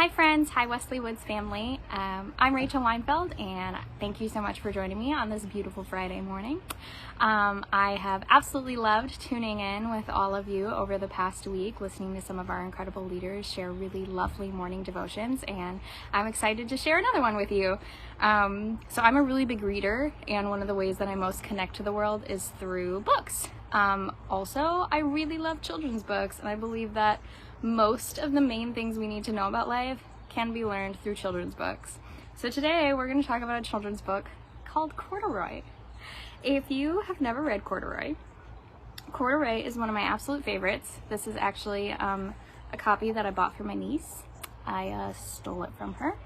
Hi friends, hi Wesley Woods family. I'm Rachel Weinfeld and thank you so much for joining me on this beautiful Friday morning. I have absolutely loved tuning in with all of you over the past week, listening to some of our incredible leaders share really lovely morning devotions, and I'm excited to share another one with you. So I'm a really big reader, and one of the ways that I most connect to the world is through books. Also, I really love children's books, and I believe that most of the main things we need to know about life can be learned through children's books. So today we're going to talk about a children's book called Corduroy. If you have never read Corduroy, Corduroy is one of my absolute favorites. This is actually a copy that I bought for my niece. I stole it from her.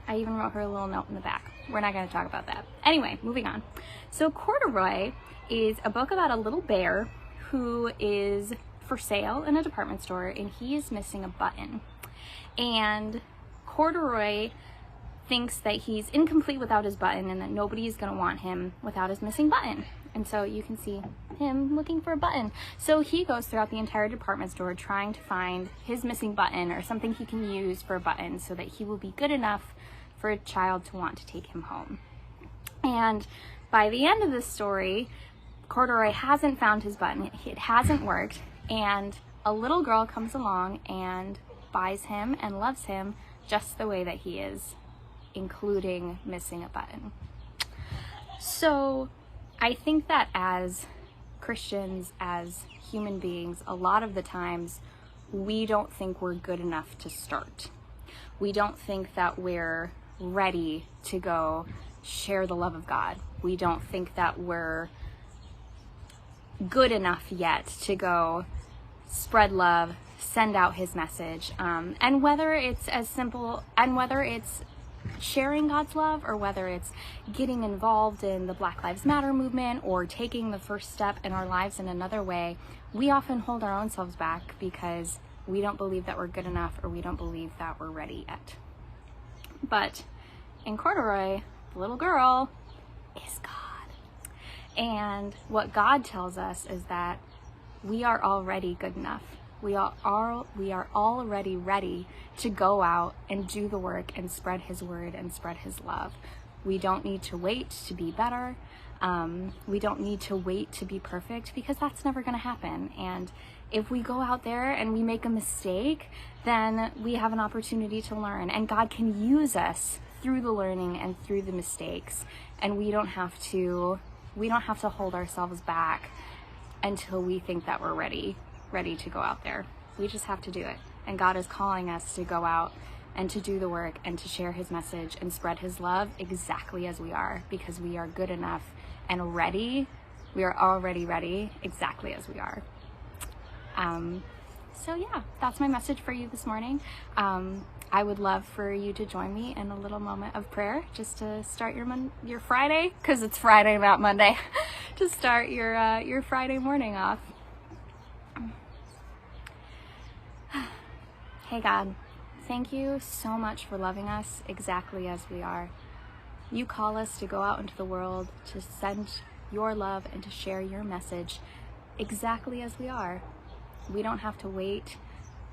I even wrote her a little note in the back. We're not going to talk about that. Anyway, moving on. So Corduroy is a book about a little bear who is for sale in a department store, and he is missing a button. And Corduroy thinks that he's incomplete without his button and that nobody is going to want him without his missing button. And so you can see him looking for a button. So he goes throughout the entire department store trying to find his missing button or something he can use for a button so that he will be good enough for a child to want to take him home. And by the end of this story, Corduroy hasn't found his button. It hasn't worked. And a little girl comes along and buys him and loves him just the way that he is, including missing a button. So I think that as Christians, as human beings, a lot of the times we don't think we're good enough to start. We don't think that we're ready to go share the love of God. We don't think that we're good enough yet to go spread love, send out his message. And whether it's as simple, and whether it's sharing God's love or whether it's getting involved in the Black Lives Matter movement or taking the first step in our lives in another way, we often hold our own selves back because we don't believe that we're good enough or we don't believe that we're ready yet. But in Corduroy, the little girl is God. And what God tells us is that we are already good enough. We are already ready to go out and do the work and spread his word and spread his love. We don't need to wait to be better. We don't need to wait to be perfect because that's never going to happen. And if we go out there and we make a mistake, then we have an opportunity to learn. And God can use us through the learning and through the mistakes. And we don't have to hold ourselves back until we think that we're ready to go out there. We just have to do it. And God is calling us to go out and to do the work and to share his message and spread his love exactly as we are, because we are good enough and ready. We are already ready exactly as we are. So yeah, that's my message for you this morning. I would love for you to join me in a little moment of prayer just to start your Friday, because it's Friday, not Monday, to start your Friday morning off. Hey God, thank you so much for loving us exactly as we are. You call us to go out into the world to send your love and to share your message exactly as we are. We don't have to wait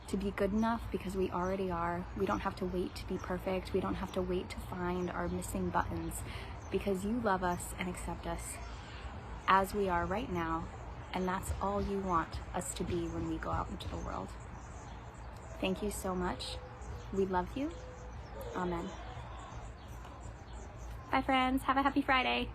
to be good enough because we already are. We don't have to wait to be perfect. We don't have to wait to find our missing buttons because you love us and accept us as we are right now, and that's all you want us to be when we go out into the world. Thank you so much. We love you. Amen. Bye friends. Have a happy Friday.